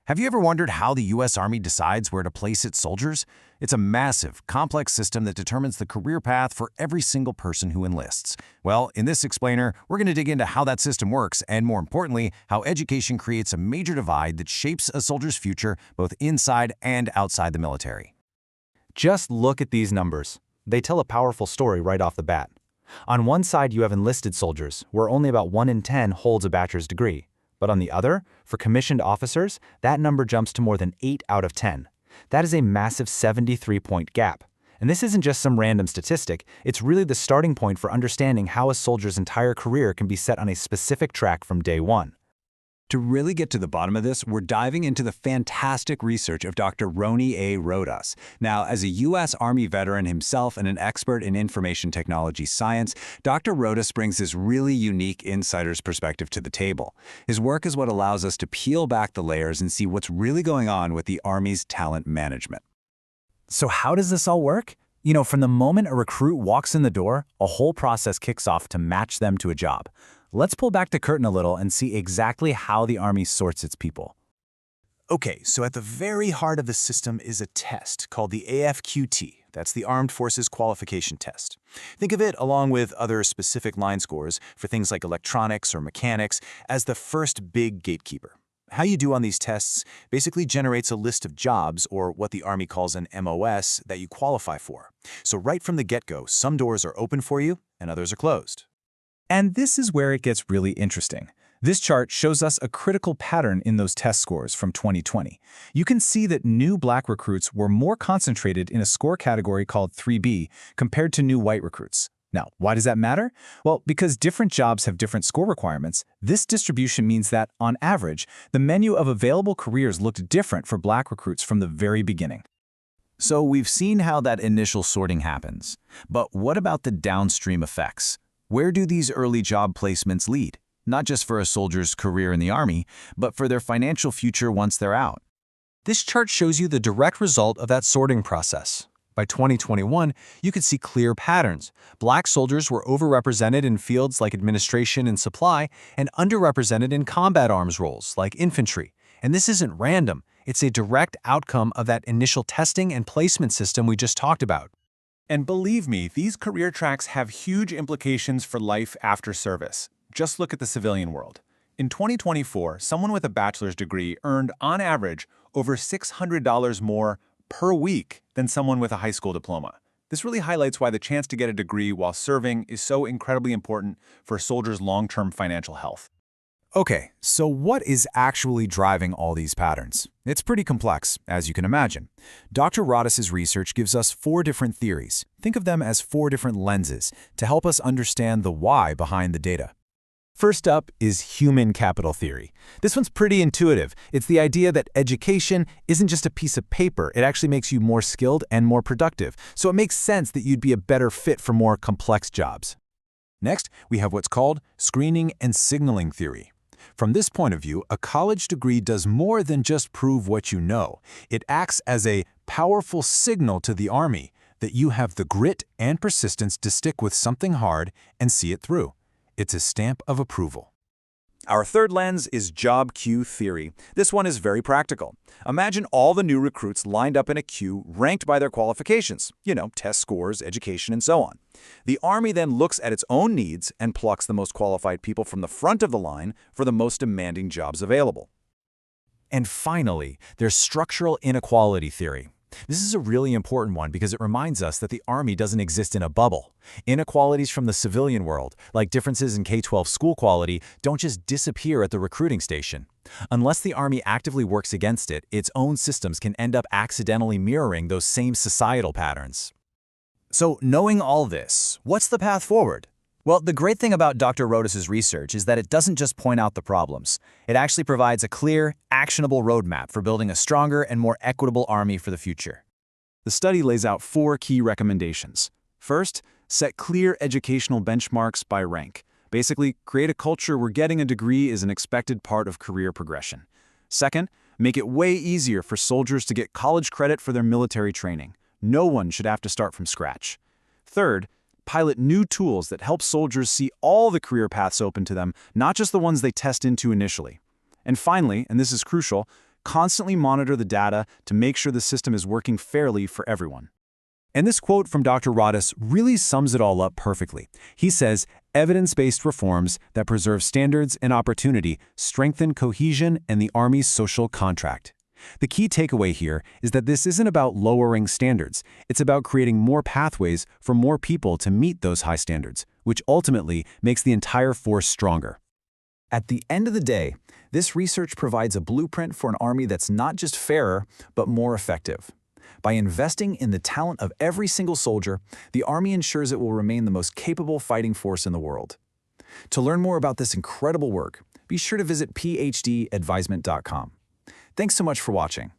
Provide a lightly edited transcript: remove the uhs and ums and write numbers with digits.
Have you ever wondered how the U.S. Army decides where to place its soldiers? It's a massive, complex system that determines the career path for every single person who enlists. Well, in this explainer, we're going to dig into how that system works and, more importantly, how education creates a major divide that shapes a soldier's future both inside and outside the military. Just look at these numbers. They tell a powerful story right off the bat. On one side, you have enlisted soldiers, where only about 1 in 10 holds a bachelor's degree. But on the other, for commissioned officers, that number jumps to more than 8 out of 10. That is a massive 73-point gap. And this isn't just some random statistic, it's really the starting point for understanding how a soldier's entire career can be set on a specific track from day one. To really get to the bottom of this, we're diving into the fantastic research of Dr. Ronnie A. Rodas. Now, as a U.S. Army veteran himself and an expert in information technology science, Dr. Rodas brings this really unique insider's perspective to the table. His work is what allows us to peel back the layers and see what's really going on with the Army's talent management. So how does this all work? From the moment a recruit walks in the door, a whole process kicks off to match them to a job. Let's pull back the curtain a little and see exactly how the Army sorts its people. Okay, so at the very heart of the system is a test called the AFQT. That's the Armed Forces Qualification Test. Think of it, along with other specific line scores for things like electronics or mechanics, as the first big gatekeeper. How you do on these tests basically generates a list of jobs, or what the Army calls an MOS, that you qualify for. So right from the get-go, some doors are open for you and others are closed. And this is where it gets really interesting. This chart shows us a critical pattern in those test scores from 2020. You can see that new black recruits were more concentrated in a score category called 3B compared to new white recruits. Now, why does that matter? Well, because different jobs have different score requirements, this distribution means that, on average, the menu of available careers looked different for black recruits from the very beginning. So we've seen how that initial sorting happens. But what about the downstream effects? Where do these early job placements lead? Not just for a soldier's career in the Army, but for their financial future once they're out. This chart shows you the direct result of that sorting process. By 2021, you could see clear patterns. Black soldiers were overrepresented in fields like administration and supply, and underrepresented in combat arms roles like infantry. And this isn't random. It's a direct outcome of that initial testing and placement system we just talked about. And believe me, these career tracks have huge implications for life after service. Just look at the civilian world. In 2024, someone with a bachelor's degree earned, on average, over $600 more per week than someone with a high school diploma. This really highlights why the chance to get a degree while serving is so incredibly important for a soldier's long-term financial health. Okay, so what is actually driving all these patterns? It's pretty complex, as you can imagine. Dr. Rodas's research gives us 4 different theories. Think of them as 4 different lenses to help us understand the why behind the data. First up is human capital theory. This one's pretty intuitive. It's the idea that education isn't just a piece of paper. It actually makes you more skilled and more productive. So it makes sense that you'd be a better fit for more complex jobs. Next, we have what's called screening and signaling theory. From this point of view, a college degree does more than just prove what you know. It acts as a powerful signal to the Army that you have the grit and persistence to stick with something hard and see it through. It's a stamp of approval. Our third lens is job queue theory. This one is very practical. Imagine all the new recruits lined up in a queue ranked by their qualifications, test scores, education, and so on. The Army then looks at its own needs and plucks the most qualified people from the front of the line for the most demanding jobs available. And finally, there's structural inequality theory. This is a really important one because it reminds us that the Army doesn't exist in a bubble. Inequalities from the civilian world, like differences in K-12 school quality, don't just disappear at the recruiting station. Unless the Army actively works against it, its own systems can end up accidentally mirroring those same societal patterns. So knowing all this, what's the path forward? Well, the great thing about Dr. Rodas's research is that it doesn't just point out the problems. It actually provides a clear, actionable roadmap for building a stronger and more equitable Army for the future. The study lays out 4 key recommendations. First, set clear educational benchmarks by rank. Basically, create a culture where getting a degree is an expected part of career progression. Second, make it way easier for soldiers to get college credit for their military training. No one should have to start from scratch. Third, pilot new tools that help soldiers see all the career paths open to them, not just the ones they test into initially. And finally, and this is crucial, constantly monitor the data to make sure the system is working fairly for everyone. And this quote from Dr. Rodis really sums it all up perfectly. He says, evidence-based reforms that preserve standards and opportunity strengthen cohesion and the Army's social contract. The key takeaway here is that this isn't about lowering standards. It's about creating more pathways for more people to meet those high standards, which ultimately makes the entire force stronger. At the end of the day, this research provides a blueprint for an Army that's not just fairer, but more effective. By investing in the talent of every single soldier, the Army ensures it will remain the most capable fighting force in the world. To learn more about this incredible work, be sure to visit PhDadvisement.com. Thanks so much for watching.